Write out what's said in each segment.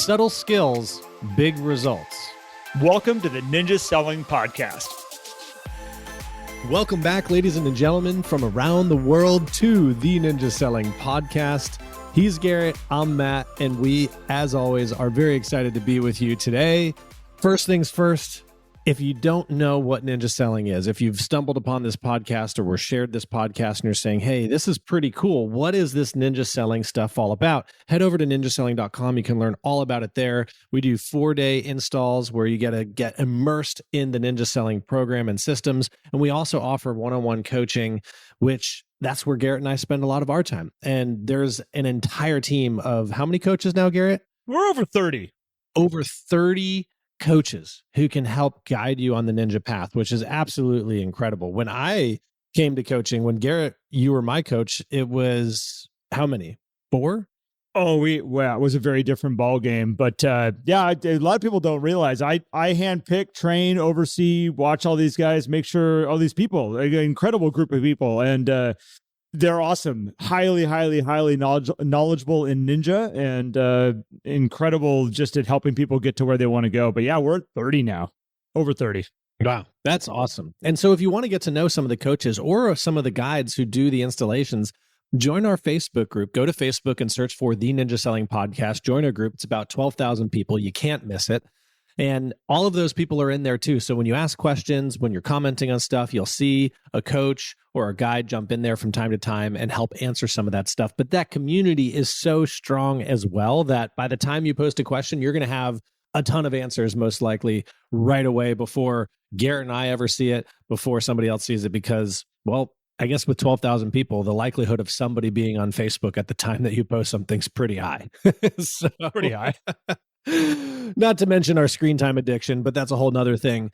Subtle skills, big results. Welcome to the Ninja Selling Podcast. Welcome back, ladies and gentlemen, from around the world to the Ninja Selling Podcast. He's Garrett, I'm Matt, and we, as always, are very excited to be with you today. First things first, if you don't know what ninja selling is, if you've stumbled upon this podcast or were shared this podcast and you're saying, hey, this is pretty cool, what is this ninja selling stuff all about? Head over to ninjaselling.com. You can learn all about it there. We do 4-day installs where you get to get immersed in the ninja selling program and systems. And we also offer one-on-one coaching, which that's where Garrett and I spend a lot of our time. And there's an entire team of how many coaches now, Garrett? We're over 30. Over 30 coaches who can help guide you on the ninja path, which is absolutely incredible. When I came to coaching, when Garrett, you were my coach, it was how many? 4? Oh, it was a very different ball game. But a lot of people don't realize I handpick, train, oversee, watch all these guys, make sure all these people, an incredible group of people. And they're awesome, highly knowledgeable in ninja, and incredible just at helping people get to where they want to go. But yeah, we're at 30 now, over 30. Wow, that's awesome. And so if you want to get to know some of the coaches or some of the guides who do the installations, join our Facebook group. Go to Facebook and search for the Ninja Selling Podcast. Join our group. It's about 12,000 people. You can't miss it. And all of those people are in there too. So when you ask questions, when you're commenting on stuff, you'll see a coach or a guide jump in there from time to time and help answer some of that stuff. But that community is so strong as well that by the time you post a question, you're going to have a ton of answers, most likely right away before Garrett and I ever see it, before somebody else sees it, because, well, I guess with 12,000 people, the likelihood of somebody being on Facebook at the time that you post something's pretty high. Pretty high. Not to mention our screen time addiction, but that's a whole nother thing.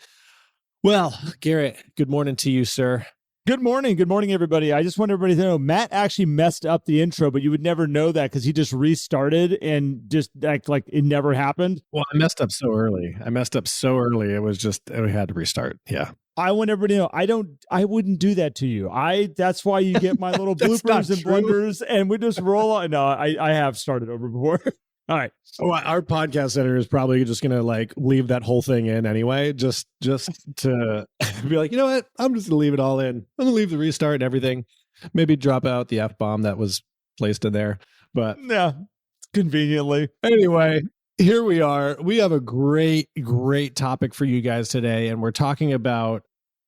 Well, Garrett, good morning to you, sir. Good morning. Good morning, everybody. I just want everybody to know Matt actually messed up the intro, but you would never know that because he just restarted and just act like it never happened. Well, I messed up so early. It was just, we had to restart. Yeah. I want everybody to know I wouldn't do that to you. That's why you get my little bloopers and blunders, and we just roll on. No, I have started over before. All right. Oh, our podcast editor is probably just going to leave that whole thing in anyway, just to be like, you know what? I'm just going to leave it all in. I'm going to leave the restart and everything. Maybe drop out the F-bomb that was placed in there. But yeah, conveniently. Anyway, here we are. We have a great topic for you guys today. And we're talking about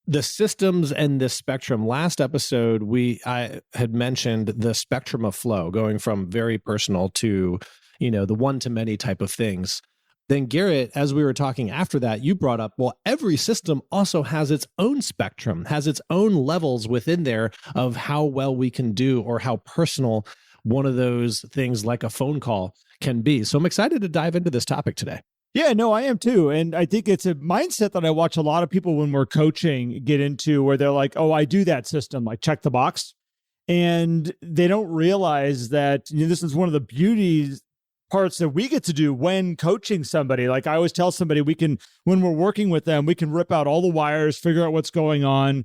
the systems and the spectrum. Last episode, I had mentioned the spectrum of flow, going from very personal to the one-to-many type of things. Then Garrett, as we were talking after that, you brought up, well, every system also has its own spectrum, has its own levels within there of how well we can do or how personal one of those things like a phone call can be. So I'm excited to dive into this topic today. Yeah, no, I am too. And I think it's a mindset that I watch a lot of people when we're coaching get into, where they're like, oh, I do that system, like check the box. And they don't realize that this is one of the parts that we get to do when coaching somebody. Like I always tell somebody, when we're working with them, we can rip out all the wires, figure out what's going on.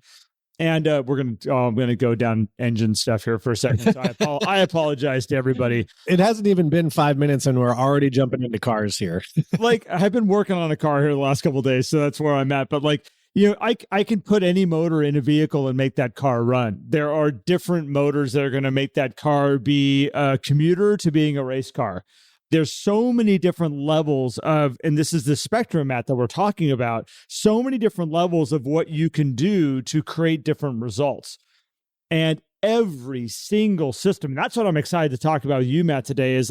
And I'm going to go down engine stuff here for a second. So I apologize to everybody. It hasn't even been 5 minutes and we're already jumping into cars here. I've been working on a car here the last couple of days, so that's where I'm at. But I can put any motor in a vehicle and make that car run. There are different motors that are going to make that car be a commuter to being a race car. There's so many different levels of, and this is the spectrum, Matt, that we're talking about, so many different levels of what you can do to create different results. And every single system, that's what I'm excited to talk about with you, Matt, today, is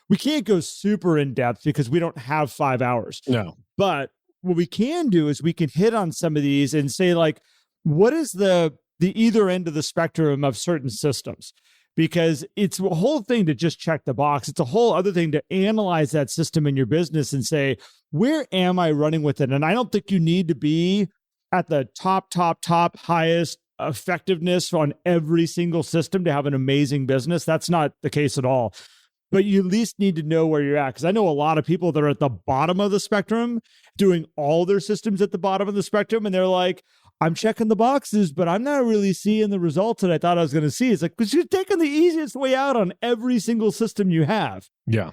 we can't go super in depth because we don't have 5 hours. No. But what we can do is we can hit on some of these and say, what is the either end of the spectrum of certain systems? Because it's a whole thing to just check the box. It's a whole other thing to analyze that system in your business and say, where am I running with it? And I don't think you need to be at the top highest effectiveness on every single system to have an amazing business. That's not the case at all. But you at least need to know where you're at. Because I know a lot of people that are at the bottom of the spectrum doing all their systems at the bottom of the spectrum. And they're like, I'm checking the boxes, but I'm not really seeing the results that I thought I was going to see. It's like, because you're taking the easiest way out on every single system you have. Yeah.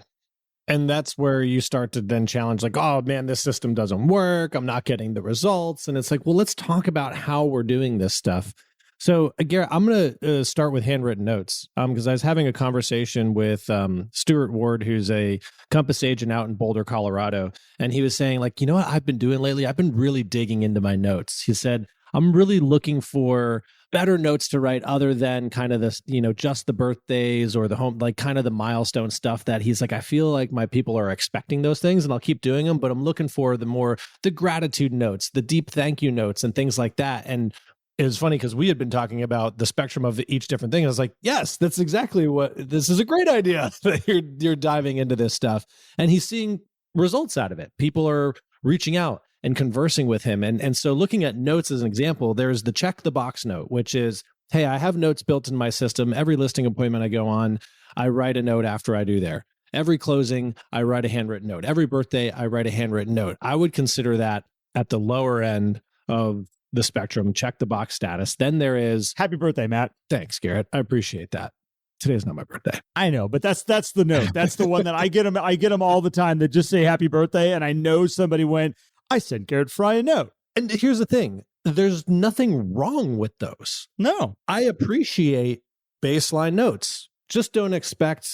And that's where you start to then challenge, like, oh man, this system doesn't work. I'm not getting the results. And it's like, well, let's talk about how we're doing this stuff. So, Garrett, I'm going to start with handwritten notes because I was having a conversation with Stuart Ward, who's a Compass agent out in Boulder, Colorado. And he was saying, like, you know what I've been doing lately? I've been really digging into my notes. He said, I'm really looking for better notes to write other than kind of this, just the birthdays or the home, like kind of the milestone stuff that he's like, I feel like my people are expecting those things and I'll keep doing them, but I'm looking for the gratitude notes, the deep thank you notes and things like that. And it was funny because we had been talking about the spectrum of each different thing. I was like, yes, that's exactly this is a great idea that you're diving into this stuff. And he's seeing results out of it. People are reaching out and conversing with him. And so looking at notes as an example, there's the check the box note, which is, hey, I have notes built in my system. Every listing appointment I go on, I write a note after I do there. Every closing, I write a handwritten note. Every birthday, I write a handwritten note. I would consider that at the lower end of the spectrum, check the box status. Then there is happy birthday, Matt. Thanks, Garrett. I appreciate that. Today's not my birthday. I know, but that's the note. That's the one that I get them all the time that just say happy birthday. And I know somebody went, I sent Garrett Fry a note. And here's the thing. There's nothing wrong with those. No. I appreciate baseline notes. Just don't expect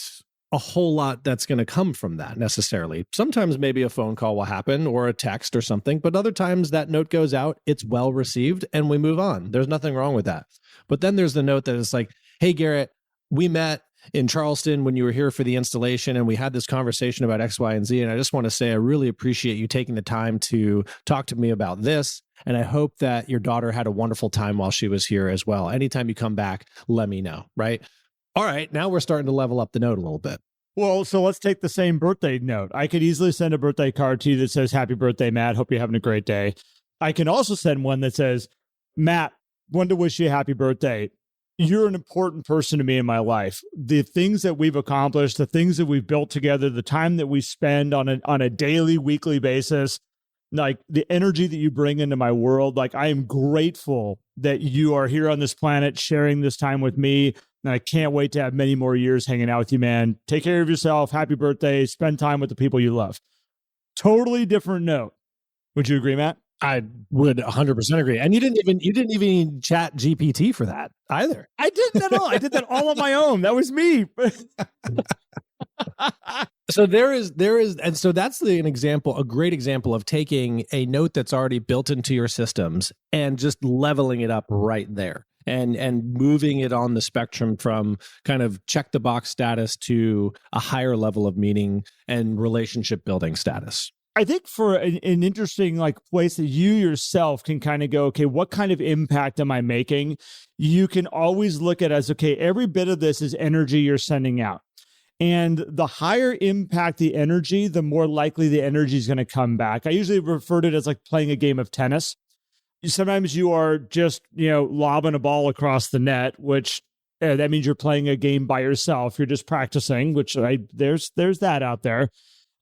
a whole lot that's going to come from that necessarily. Sometimes maybe a phone call will happen or a text or something, but other times that note goes out, it's well received, and we move on. There's nothing wrong with that. But then there's the note that is like, hey, Garrett, we met in Charleston when you were here for the installation and we had this conversation about X, Y, and Z. And I just want to say, I really appreciate you taking the time to talk to me about this. And I hope that your daughter had a wonderful time while she was here as well. Anytime you come back, let me know. Right. All right. Now we're starting to level up the note a little bit. Well, so let's take the same birthday note. I could easily send a birthday card to you that says, happy birthday, Matt. Hope you're having a great day. I can also send one that says, Matt, wanted to wish you a happy birthday. You're an important person to me in my life. The things that we've accomplished, the things that we've built together, the time that we spend on a daily, weekly basis, like the energy that you bring into my world, like I am grateful that you are here on this planet sharing this time with me. And I can't wait to have many more years hanging out with you, man. Take care of yourself. Happy birthday. Spend time with the people you love. Totally different note. Would you agree, Matt? I would 100% agree. And you didn't even chat GPT for that either. I didn't at all. I did that all on my own. That was me. So there is, and so that's a great example of taking a note that's already built into your systems and just leveling it up right there and moving it on the spectrum from kind of check the box status to a higher level of meaning and relationship building status. I think for an interesting place that you yourself can kind of go, okay, what kind of impact am I making? You can always look at it as, okay, every bit of this is energy you're sending out. And the higher impact the energy, the more likely the energy is going to come back. I usually refer to it as like playing a game of tennis. Sometimes you are just, lobbing a ball across the net, which that means you're playing a game by yourself. You're just practicing, which there's that out there.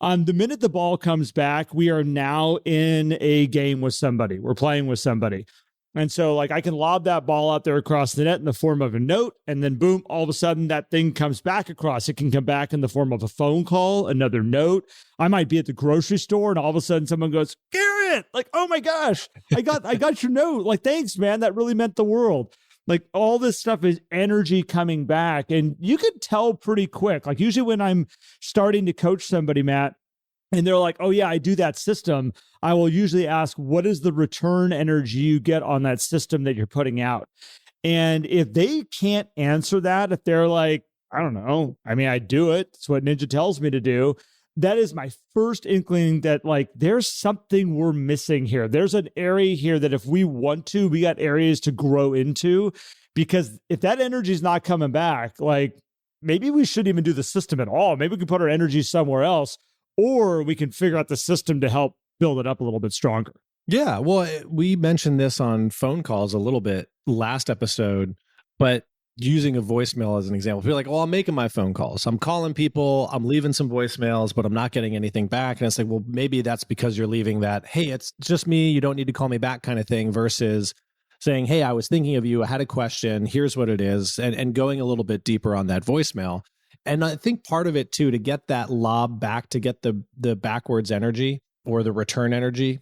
The minute the ball comes back, we are now in a game with somebody. We're playing with somebody. And so I can lob that ball out there across the net in the form of a note, and then boom, all of a sudden that thing comes back across. It can come back in the form of a phone call, another note. I might be at the grocery store and all of a sudden someone goes, Garrett, oh my gosh, I got your note. Thanks, man. That really meant the world. All this stuff is energy coming back, and you can tell pretty quick. Usually when I'm starting to coach somebody, Matt, and they're like, oh yeah, I do that system, I will usually ask, what is the return energy you get on that system that you're putting out? And if they can't answer that, if they're like, I don't know, I do it, it's what Ninja tells me to do, that is my first inkling that there's something we're missing here. There's an area here that if we want to, we got areas to grow into, because if that energy is not coming back, maybe we shouldn't even do the system at all. Maybe we can put our energy somewhere else, or we can figure out the system to help build it up a little bit stronger. Yeah. Well, we mentioned this on phone calls a little bit last episode, but using a voicemail as an example, you're like, well, I'm making my phone calls. I'm calling people, I'm leaving some voicemails, but I'm not getting anything back. And it's like, well, maybe that's because you're leaving that, hey, it's just me, you don't need to call me back kind of thing, versus saying, hey, I was thinking of you, I had a question, here's what it is, and going a little bit deeper on that voicemail. And I think part of it too, to get that lob back, to get the backwards energy or the return energy,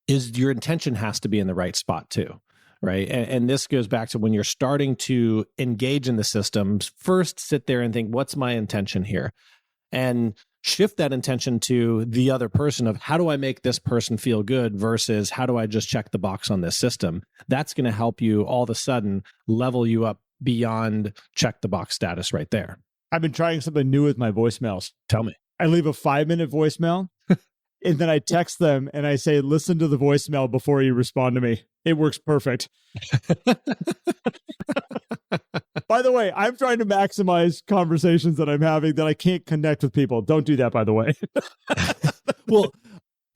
is your intention has to be in the right spot too, right? And this goes back to when you're starting to engage in the systems, first sit there and think, what's my intention here? And shift that intention to the other person of how do I make this person feel good versus how do I just check the box on this system? That's going to help you all of a sudden level you up beyond check the box status right there. I've been trying something new with my voicemails. Tell me. I leave a 5-minute voicemail and then I text them and I say, listen to the voicemail before you respond to me. It works perfect. By the way, I'm trying to maximize conversations that I'm having that I can't connect with people. Don't do that, by the way. Well,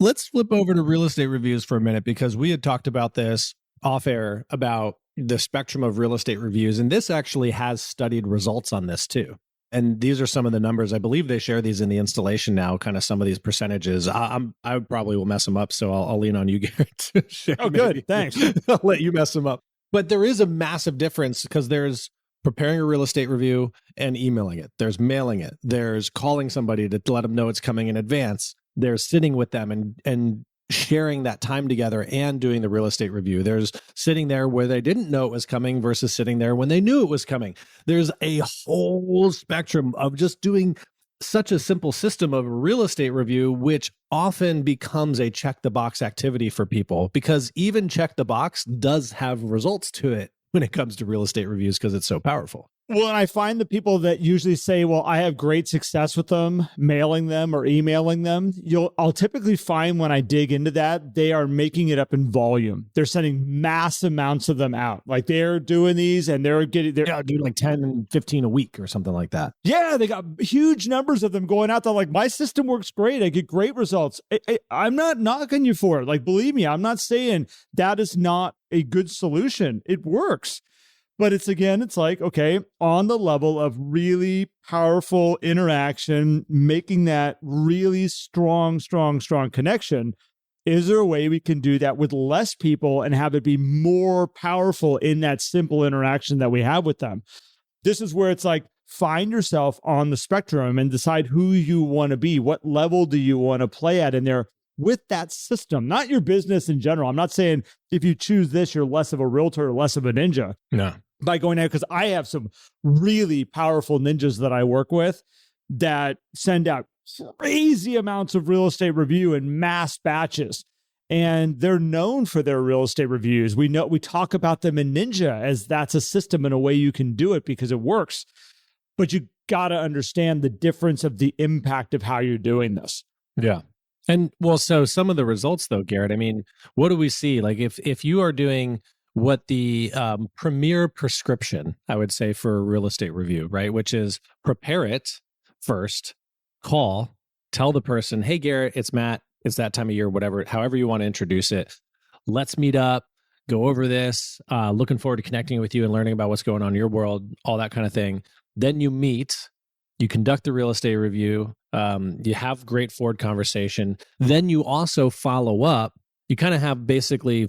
let's flip over to real estate reviews for a minute, because we had talked about this off air about the spectrum of real estate reviews. And this actually has studied results on this too. And these are some of the numbers. I believe they share these in the installation now, kind of some of these percentages. I probably will mess them up, so I'll lean on you, Garrett, to share. Oh, good. Thanks. I'll let you mess them up. But there is a massive difference, because there's preparing a real estate review and emailing it. There's mailing it. There's calling somebody to let them know it's coming in advance. There's sitting with them and sharing that time together and doing the real estate review. There's sitting there where they didn't know it was coming versus sitting there when they knew it was coming. There's a whole spectrum of just doing such a simple system of a real estate review, which often becomes a check the box activity for people, because even check the box does have results to it when it comes to real estate reviews, because it's so powerful. Well, and I find the people that usually say, well, I have great success with them, mailing them or emailing them, I'll typically find when I dig into that, they are making it up in volume. They're sending mass amounts of them out. Like they're doing these and they're doing like 10 and 15 a week or something like that. Yeah, they got huge numbers of them going out there. Like, my system works great. I get great results. I'm not knocking you for it. Like, believe me, I'm not saying that is not a good solution. It works. But it's like, okay, on the level of really powerful interaction, making that really strong connection, is there a way we can do that with less people and have it be more powerful in that simple interaction that we have with them? This is where it's like, find yourself on the spectrum and decide who you want to be. What level do you want to play at in there with that system? Not your business in general. I'm not saying if you choose this, you're less of a realtor or less of a ninja. No. By going out, because I have some really powerful ninjas that I work with that send out crazy amounts of real estate review in mass batches. And they're known for their real estate reviews. We talk about them in Ninja as that's a system and a way you can do it because it works. But you got to understand the difference of the impact of how you're doing this. Yeah. And well, so some of the results though, Garrett, I mean, what do we see? Like if you are doing what the premier prescription, I would say, for a real estate review, right? Which is prepare it first, call, tell the person, hey, Garrett, it's Matt. It's that time of year, whatever, however you want to introduce it. Let's meet up, go over this. Looking forward to connecting with you and learning about what's going on in your world, all that kind of thing. Then you meet, you conduct the real estate review, you have great forward conversation. Then you also follow up. You kind of have basically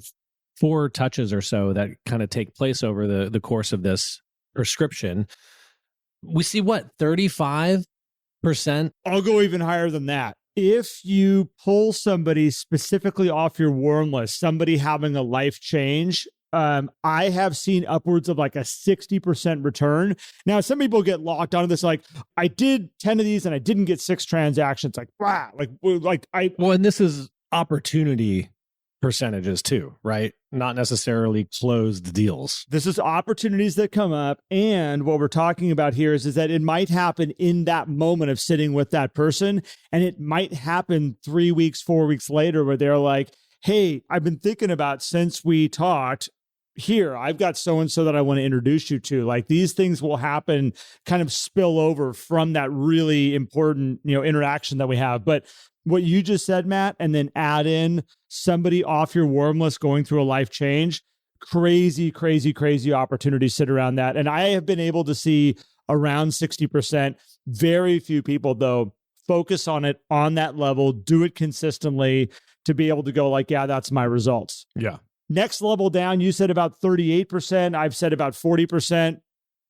4 touches or so that kind of take place over the course of this prescription. We see what, 35%? I'll go even higher than that. If you pull somebody specifically off your warm list, somebody having a life change, I have seen upwards of like a 60% return. Now, some people get locked onto this, like, I did 10 of these and I didn't get 6 transactions. Like, wow. Well, and this is opportunity percentages too, right? Not necessarily closed deals. This is opportunities that come up. And what we're talking about here is that it might happen in that moment of sitting with that person. And it might happen 3 weeks, 4 weeks later where they're like, hey, I've been thinking about since we talked, here, I've got so-and-so that I want to introduce you to. Like, these things will happen, kind of spill over from that really important, interaction that we have. But what you just said, Matt, and then add in somebody off your warm list going through a life change, crazy opportunities sit around that. And I have been able to see around 60%. Very few people, though, focus on it on that level, do it consistently to be able to go like, yeah, that's my results. Yeah. Next level down, you said about 38%. I've said about 40%.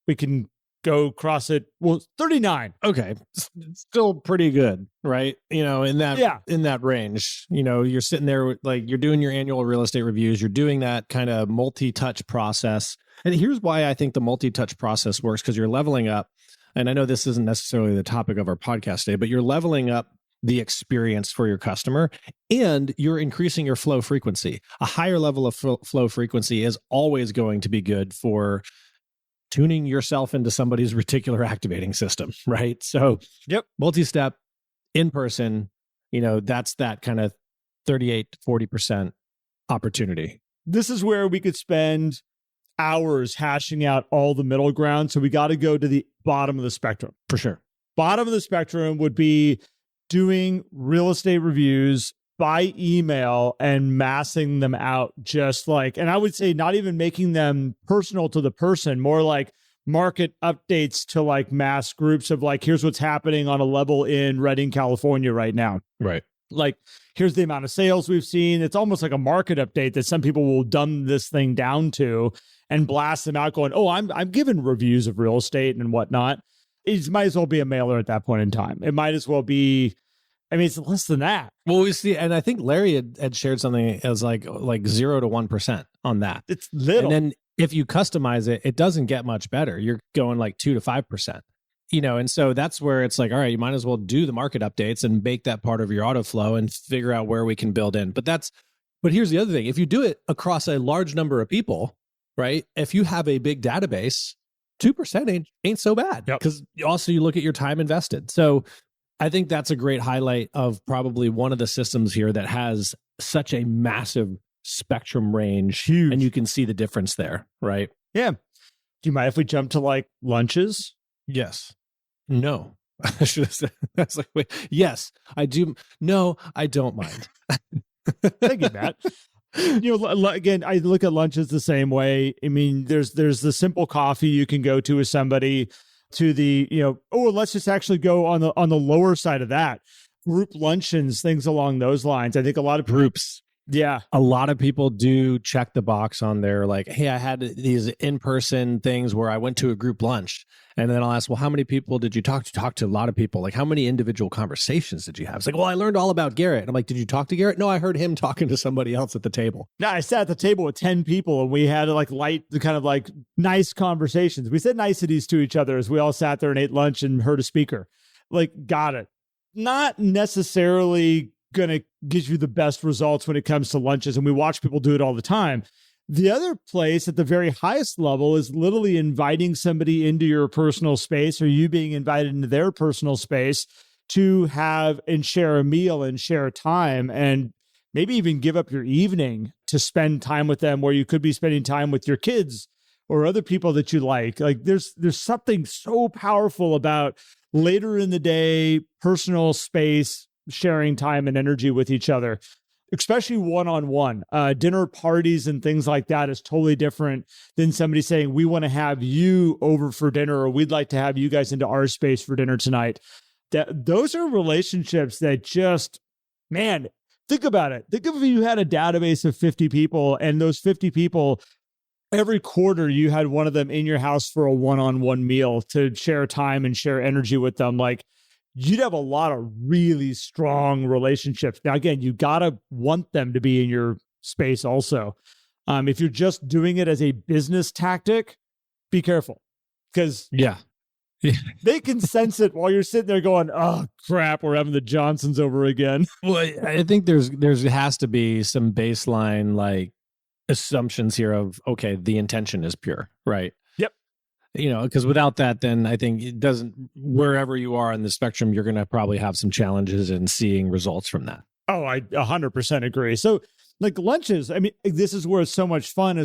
We can go across it. Well, 39. Okay. Still pretty good, right? In that range, you're sitting there with, like, you're doing your annual real estate reviews, you're doing that kind of multi-touch process. And here's why I think the multi-touch process works, because you're leveling up. And I know this isn't necessarily the topic of our podcast today, but you're leveling up the experience for your customer, and you're increasing your flow frequency. A higher level of flow frequency is always going to be good for tuning yourself into somebody's reticular activating system, right? So, yep, multi-step, in person, that's that kind of 38 to 40% opportunity. This is where we could spend hours hashing out all the middle ground. So we got to go to the bottom of the spectrum. For sure. Bottom of the spectrum would be doing real estate reviews by email and massing them out, and I would say not even making them personal to the person, more like market updates to like mass groups of like, here's what's happening on a level in Redding, California right now. Right. Like, here's the amount of sales we've seen. It's almost like a market update that some people will dumb this thing down to and blast them out going, oh, I'm giving reviews of real estate and whatnot. It might as well be a mailer at that point in time. It might as well be, it's less than that. Well, we see, and I think Larry had shared something as like 0 to 1% on that. It's little. And then if you customize it, it doesn't get much better. You're going like 2 to 5%. And so that's where it's like, all right, you might as well do the market updates and make that part of your auto flow and figure out where we can build in. But here's the other thing. If you do it across a large number of people, right? If you have a big database, 2% ain't so bad, because also you look at your time invested. So I think that's a great highlight of probably one of the systems here that has such a massive spectrum range. Huge. And you can see the difference there, right? Yeah. Do you mind if we jump to like lunches? Yes. No. I should have said, that's like, wait, yes, I do. No, I don't mind. Thank you, Matt. Again, I look at lunches the same way. There's the simple coffee you can go to with somebody, to the, let's just actually go on the lower side of that. Group luncheons, things along those lines. I think a lot of groups. Yeah. A lot of people do check the box on their like, hey, I had these in-person things where I went to a group lunch. And then I'll ask, well, how many people did you talk to? Talk to a lot of people. Like, how many individual conversations did you have? It's like, well, I learned all about Garrett. I'm like, did you talk to Garrett? No, I heard him talking to somebody else at the table. Yeah, I sat at the table with 10 people and we had like kind of like nice conversations. We said niceties to each other as we all sat there and ate lunch and heard a speaker. Like, got it. Not necessarily going to give you the best results when it comes to lunches. And we watch people do it all the time. The other place at the very highest level is literally inviting somebody into your personal space, or you being invited into their personal space to have and share a meal and share time, and maybe even give up your evening to spend time with them, where you could be spending time with your kids or other people that you like. Like there's something so powerful about later in the day, personal space, sharing time and energy with each other, especially one-on-one. Dinner parties and things like that is totally different than somebody saying, we want to have you over for dinner, or we'd like to have you guys into our space for dinner tonight. Those are relationships that just, man, think about it. Think of if you had a database of 50 people, and those 50 people, every quarter you had one of them in your house for a one-on-one meal to share time and share energy with them. Like, you'd have a lot of really strong relationships. Now, again, you got to want them to be in your space also. If you're just doing it as a business tactic, be careful, because they can sense it while you're sitting there going, oh, crap, we're having the Johnsons over again. Well, I think there has to be some baseline like assumptions here of, okay, the intention is pure, right? Yep. Because without that, then I think it doesn't, wherever you are on the spectrum, you're going to probably have some challenges in seeing results from that. Oh, I 100% agree. So like lunches, this is where it's so much fun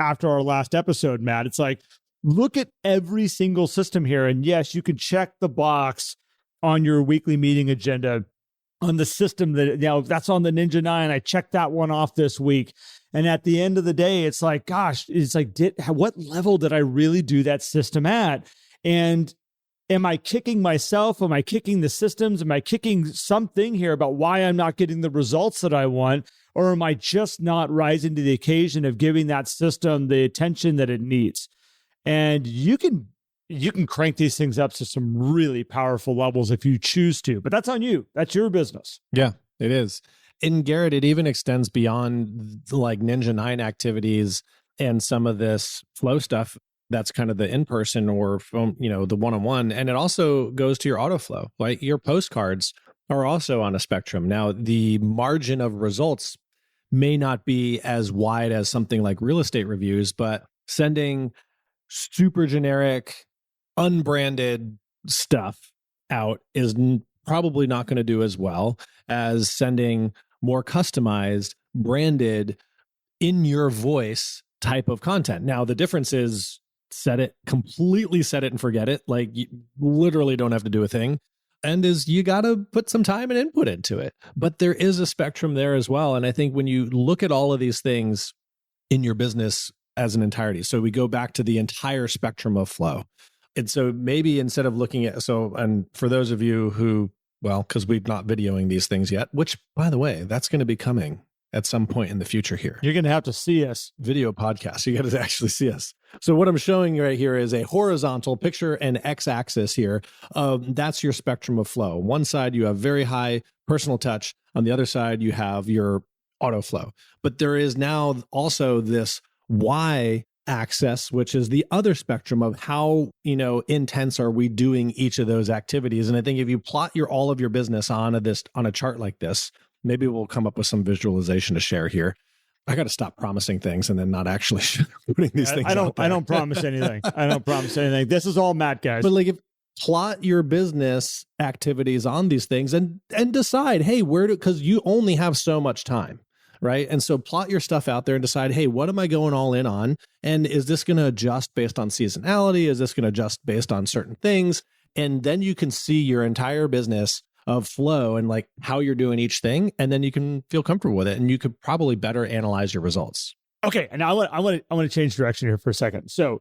after our last episode, Matt, it's like, look at every single system here. And yes, you can check the box on your weekly meeting agenda on the system that, that's on the Ninja 9. I checked that one off this week. And at the end of the day, it's like, gosh, it's like, what level did I really do that system at? And am I kicking myself? Am I kicking the systems? Am I kicking something here about why I'm not getting the results that I want? Or am I just not rising to the occasion of giving that system the attention that it needs? And you can you can crank these things up to some really powerful levels if you choose to, but that's on you. That's your business. Yeah, it is. In Garrett, it even extends beyond like Ninja 9 activities and some of this flow stuff that's kind of the in-person or from, the one-on-one. And it also goes to your auto flow, like your postcards are also on a spectrum. Now, the margin of results may not be as wide as something like real estate reviews, but sending super generic, unbranded stuff out is probably not going to do as well as sending more customized, branded, in your voice type of content. Now, the difference is completely set it and forget it. Like you literally don't have to do a thing. And you got to put some time and input into it. But there is a spectrum there as well. And I think when you look at all of these things in your business as an entirety, so we go back to the entire spectrum of flow. And so maybe instead of looking at, and for those of you who, because we're not videoing these things yet, which by the way, that's going to be coming at some point in the future here. You're going to have to see us. Video podcast. You got to actually see us. So what I'm showing you right here is a horizontal picture and x-axis here. That's your spectrum of flow. One side, you have very high personal touch. On the other side, you have your auto flow. But there is now also this y-axis, which is the other spectrum of how, intense are we doing each of those activities. And I think if you plot all of your business on a chart like this, maybe we'll come up with some visualization to share here. I got to stop promising things and then not actually putting these things out there. I don't promise anything. I don't promise anything. This is all Matt, guys. But like, plot your business activities on these things and decide, hey, because you only have so much time, right? And so plot your stuff out there and decide, hey, what am I going all in on? And is this going to adjust based on seasonality? Is this going to adjust based on certain things? And then you can see your entire business of flow and like how you're doing each thing. And then you can feel comfortable with it and you could probably better analyze your results. Okay. And I want to change direction here for a second. So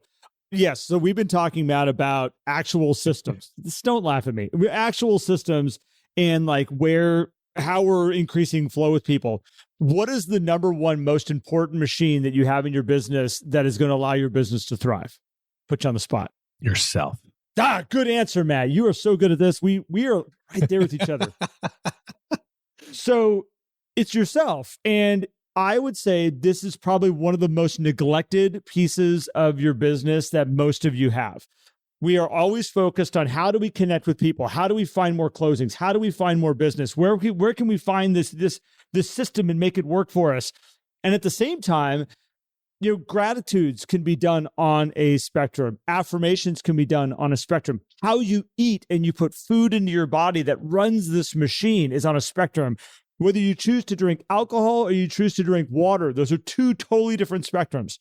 yes. So we've been talking about actual systems. Just don't laugh at me. Actual systems and like how we're increasing flow with people. What is the number one most important machine that you have in your business that is going to allow your business to thrive? Put you on the spot. Yourself. Good answer, Matt. You are so good at this. We are right there with each other. So it's yourself. And I would say this is probably one of the most neglected pieces of your business that most of you have. We are always focused on how do we connect with people? How do we find more closings? How do we find more business? Where can we find this system and make it work for us? And at the same time, gratitudes can be done on a spectrum. Affirmations can be done on a spectrum. How you eat and you put food into your body that runs this machine is on a spectrum. Whether you choose to drink alcohol or you choose to drink water, those are two totally different spectrums.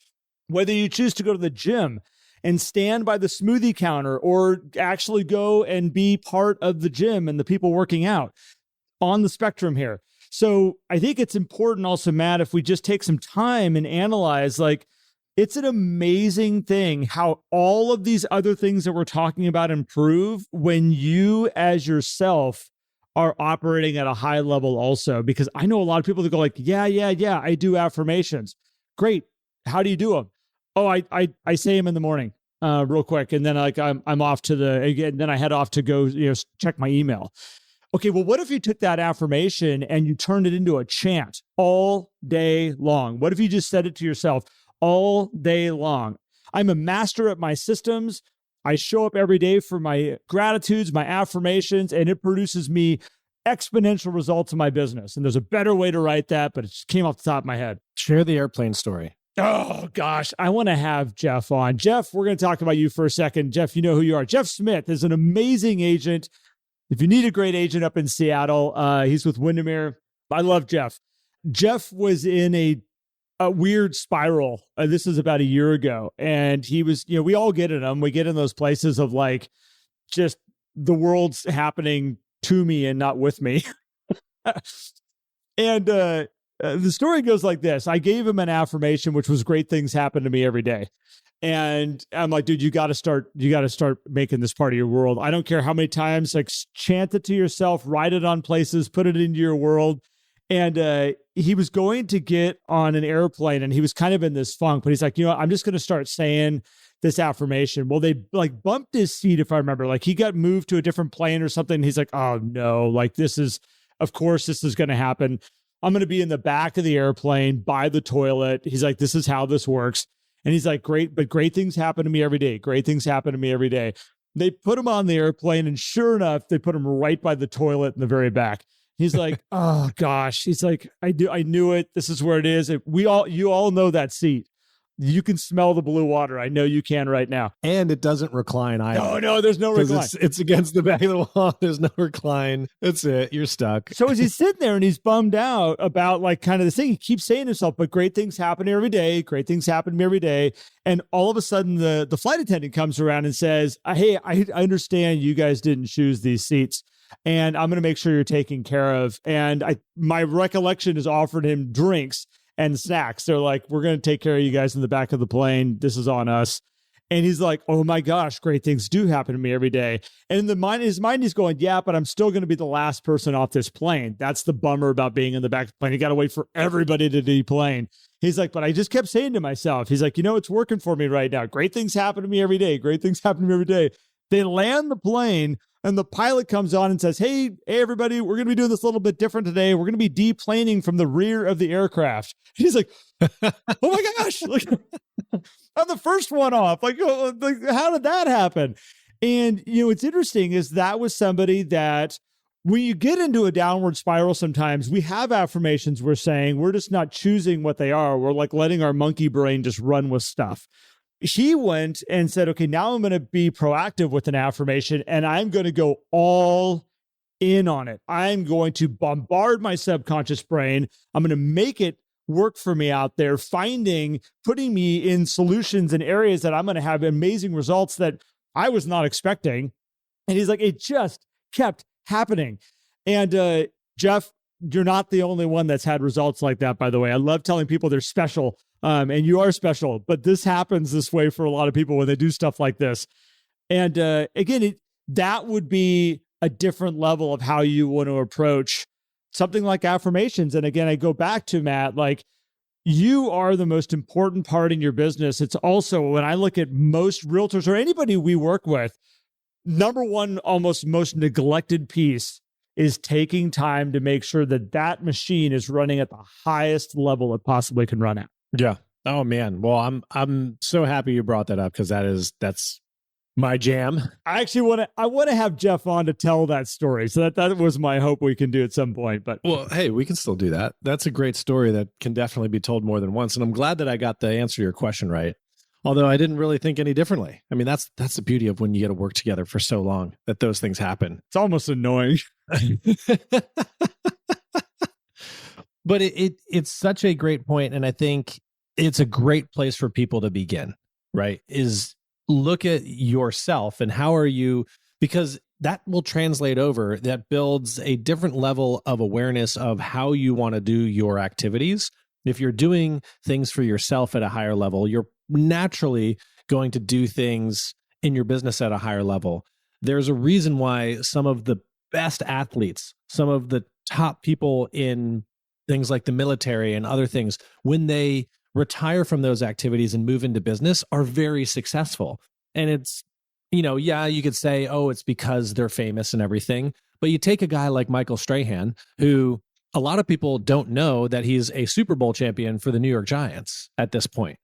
Whether you choose to go to the gym and stand by the smoothie counter or actually go and be part of the gym and the people working out, on the spectrum here. So I think it's important also, Matt, if we just take some time and analyze, like, it's an amazing thing how all of these other things that we're talking about improve when you as yourself are operating at a high level also. Because I know a lot of people that go like, yeah, I do affirmations. Great. How do you do them? Oh, I say them in the morning real quick. And then I'm off then I head off to go, check my email. Okay, well, what if you took that affirmation and you turned it into a chant all day long? What if you just said it to yourself all day long? I'm a master at my systems. I show up every day for my gratitudes, my affirmations, and it produces me exponential results in my business. And there's a better way to write that, but it just came off the top of my head. Share the airplane story. Oh, gosh. I want to have Jeff on. Jeff, we're going to talk about you for a second. Jeff, you know who you are. Jeff Smith is an amazing agent. If you need a great agent up in Seattle, he's with Windermere. I love Jeff. Jeff was in a weird spiral. This is about a year ago. And he was, we all get in them. We get in those places of like, just the world's happening to me and not with me. And the story goes like this. I gave him an affirmation, which was great things happen to me every day. And I'm like, dude, you got to start making this part of your world. I don't care how many times, like, chant it to yourself, write it on places, put it into your world. And he was going to get on an airplane and he was kind of in this funk, but he's like, I'm just going to start saying this affirmation. Well, they like bumped his seat, if I remember, like he got moved to a different plane or something. He's like, oh no, like of course this is going to happen. I'm going to be in the back of the airplane by the toilet. He's like, this is how this works. And he's like, great, but great things happen to me every day. Great things happen to me every day. They put him on the airplane and sure enough, they put him right by the toilet in the very back. He's like, oh gosh. He's like, I knew it. This is where it is. You all know that seat. You can smell the blue water. I know you can right now. And it doesn't recline either. No, there's no recline. It's against the back of the wall. There's no recline. That's it. You're stuck. So as he's sitting there and he's bummed out about like kind of the thing, he keeps saying to himself, but great things happen every day. Great things happen to me every day. And all of a sudden the flight attendant comes around and says, hey, I understand you guys didn't choose these seats. And I'm going to make sure you're taken care of. And my recollection is offered him drinks and snacks. They're like, we're going to take care of you guys in the back of the plane. This is on us. And he's like, oh my gosh, great things do happen to me every day. And in his mind, he's going, yeah, but I'm still going to be the last person off this plane. That's the bummer about being in the back of the plane. You got to wait for everybody to deplane. He's like, but I just kept saying to myself, he's like, it's working for me right now. Great things happen to me every day. Great things happen to me every day. They land the plane and the pilot comes on and says, hey, everybody, we're going to be doing this a little bit different today. We're going to be deplaning from the rear of the aircraft. He's like, oh my gosh, like, I'm the first one off. Like, how did that happen? And, what's interesting is that was somebody that when you get into a downward spiral, sometimes we have affirmations we're saying, we're just not choosing what they are. We're like letting our monkey brain just run with stuff. He went and said, okay, now I'm going to be proactive with an affirmation and I'm going to go all in on it. I'm going to bombard my subconscious brain. I'm going to make it work for me out there, putting me in solutions and areas that I'm going to have amazing results that I was not expecting. And he's like, it just kept happening. And Jeff, you're not the only one that's had results like that, by the way. I love telling people they're special. And you are special, but this happens this way for a lot of people when they do stuff like this. And again, that would be a different level of how you want to approach something like affirmations. And again, I go back to Matt, like you are the most important part in your business. It's also, when I look at most realtors or anybody we work with, number one, almost most neglected piece is taking time to make sure that machine is running at the highest level it possibly can run at. Yeah. Oh man. Well, I'm so happy you brought that up because that's my jam. I actually want to have Jeff on to tell that story. So that was my hope we can do at some point. But well, hey, we can still do that. That's a great story that can definitely be told more than once. And I'm glad that I got the answer to your question right. Although I didn't really think any differently. I mean, that's the beauty of when you get to work together for so long that those things happen. It's almost annoying. But it's such a great point, and I think it's a great place for people to begin, right? Is look at yourself and how are you, because that will translate over, that builds a different level of awareness of how you want to do your activities. If you're doing things for yourself at a higher level, you're naturally going to do things in your business at a higher level. There's a reason why some of the best athletes, some of the top people in things like the military and other things, when they retire from those activities and move into business, are very successful. And it's, yeah, you could say, oh, it's because they're famous and everything. But you take a guy like Michael Strahan, who a lot of people don't know that he's a Super Bowl champion for the New York Giants at this point,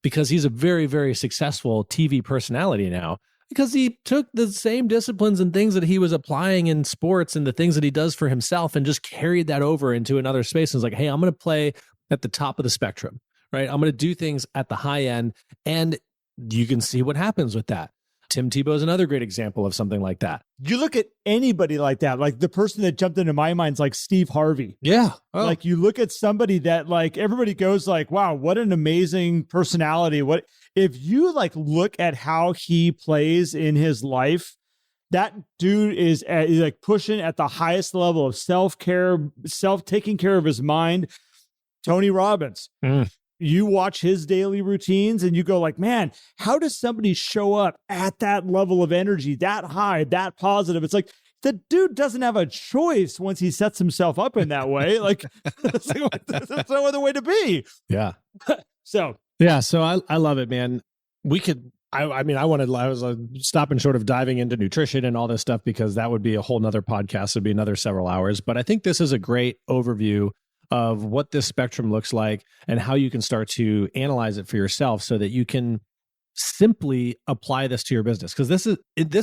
because he's a very, very successful TV personality now, because he took the same disciplines and things that he was applying in sports and the things that he does for himself and just carried that over into another space. And was like, hey, I'm going to play at the top of the spectrum, right? I'm going to do things at the high end. And you can see what happens with that. Tim Tebow is another great example of something like that. You look at anybody like that, like the person that jumped into my mind is like Steve Harvey. Yeah. Oh. Like you look at somebody that like everybody goes like, wow, what an amazing personality. What if you like look at how he plays in his life, that dude is like pushing at the highest level of self-care, taking care of his mind. Tony Robbins. You watch his daily routines and you go like, man, how does somebody show up at that level of energy, that high, that positive? It's like the dude doesn't have a choice once he sets himself up in that way. Like, there's no other way to be. Yeah. So I love it, man. I was stopping short of diving into nutrition and all this stuff because that would be a whole nother podcast. It'd be another several hours. But I think this is a great overview of what this spectrum looks like and how you can start to analyze it for yourself so that you can simply apply this to your business. Because this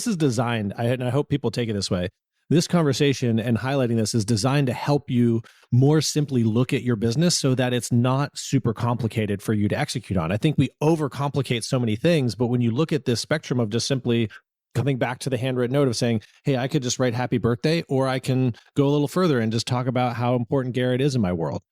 is designed, and I hope people take it this way. This conversation and highlighting this is designed to help you more simply look at your business so that it's not super complicated for you to execute on. I think we overcomplicate so many things, but when you look at this spectrum of just simply coming back to the handwritten note of saying, hey, I could just write happy birthday, or I can go a little further and just talk about how important Garrett is in my world.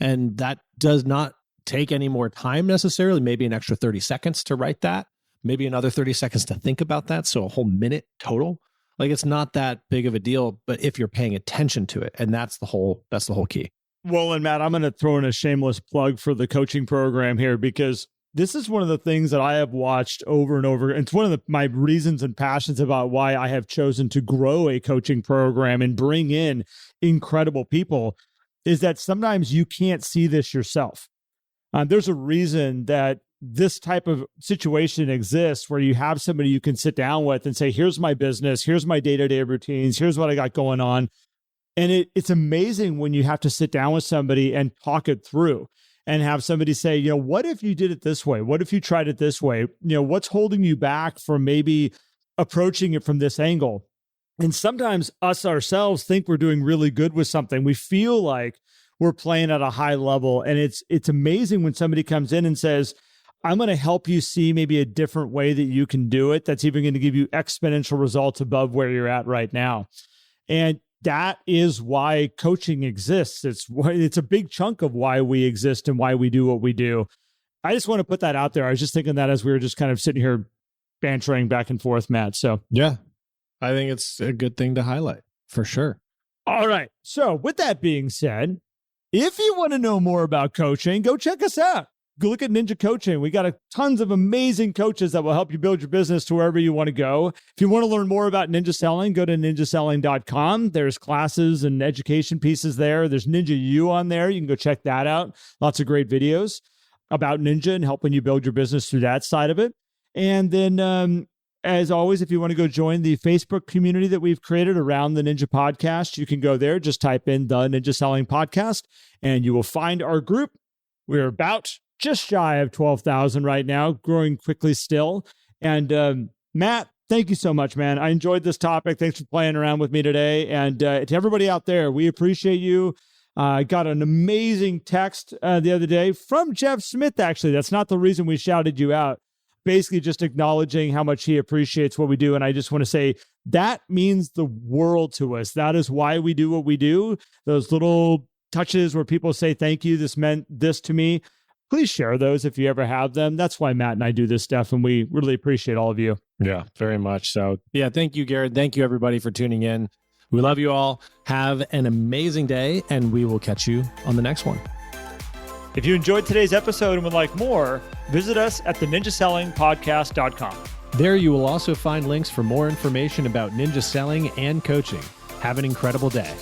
And that does not take any more time necessarily, maybe an extra 30 seconds to write that, maybe another 30 seconds to think about that. So a whole minute total. Like, it's not that big of a deal, but if you're paying attention to it, and that's the whole key. Well, and Matt, I'm going to throw in a shameless plug for the coaching program here, because this is one of the things that I have watched over and over. It's one of my reasons and passions about why I have chosen to grow a coaching program and bring in incredible people, is that sometimes you can't see this yourself. There's a reason that this type of situation exists where you have somebody you can sit down with and say, here's my business, here's my day-to-day routines, here's what I got going on. And it's amazing when you have to sit down with somebody and talk it through and have somebody say, what if you did it this way? What if you tried it this way? What's holding you back from maybe approaching it from this angle? And sometimes us ourselves think we're doing really good with something. We feel like we're playing at a high level. And it's amazing when somebody comes in and says, I'm going to help you see maybe a different way that you can do it that's even going to give you exponential results above where you're at right now. And that is why coaching exists. It's a big chunk of why we exist and why we do what we do. I just want to put that out there. I was just thinking that as we were just kind of sitting here bantering back and forth, Matt. So yeah, I think it's a good thing to highlight for sure. All right. So with that being said, if you want to know more about coaching, go check us out. Go look at Ninja Coaching. We got tons of amazing coaches that will help you build your business to wherever you want to go. If you want to learn more about ninja selling, go to ninjaselling.com. There's classes and education pieces there. There's Ninja U on there. You can go check that out. Lots of great videos about Ninja and helping you build your business through that side of it. And then, as always, if you want to go join the Facebook community that we've created around the Ninja Podcast, you can go there. Just type in the Ninja Selling Podcast, and you will find our group. We're about just shy of 12,000 right now, growing quickly still. And Matt, thank you so much, man. I enjoyed this topic. Thanks for playing around with me today. And to everybody out there, we appreciate you. I got an amazing text the other day from Jeff Smith, actually. That's not the reason we shouted you out. Basically just acknowledging how much he appreciates what we do. And I just want to say that means the world to us. That is why we do what we do. Those little touches where people say, thank you, this meant this to me. Please share those if you ever have them. That's why Matt and I do this stuff, and we really appreciate all of you. Yeah, very much so. Yeah, thank you, Garrett. Thank you, everybody, for tuning in. We love you all. Have an amazing day, and we will catch you on the next one. If you enjoyed today's episode and would like more, visit us at theninjasellingpodcast.com. There you will also find links for more information about ninja selling and coaching. Have an incredible day.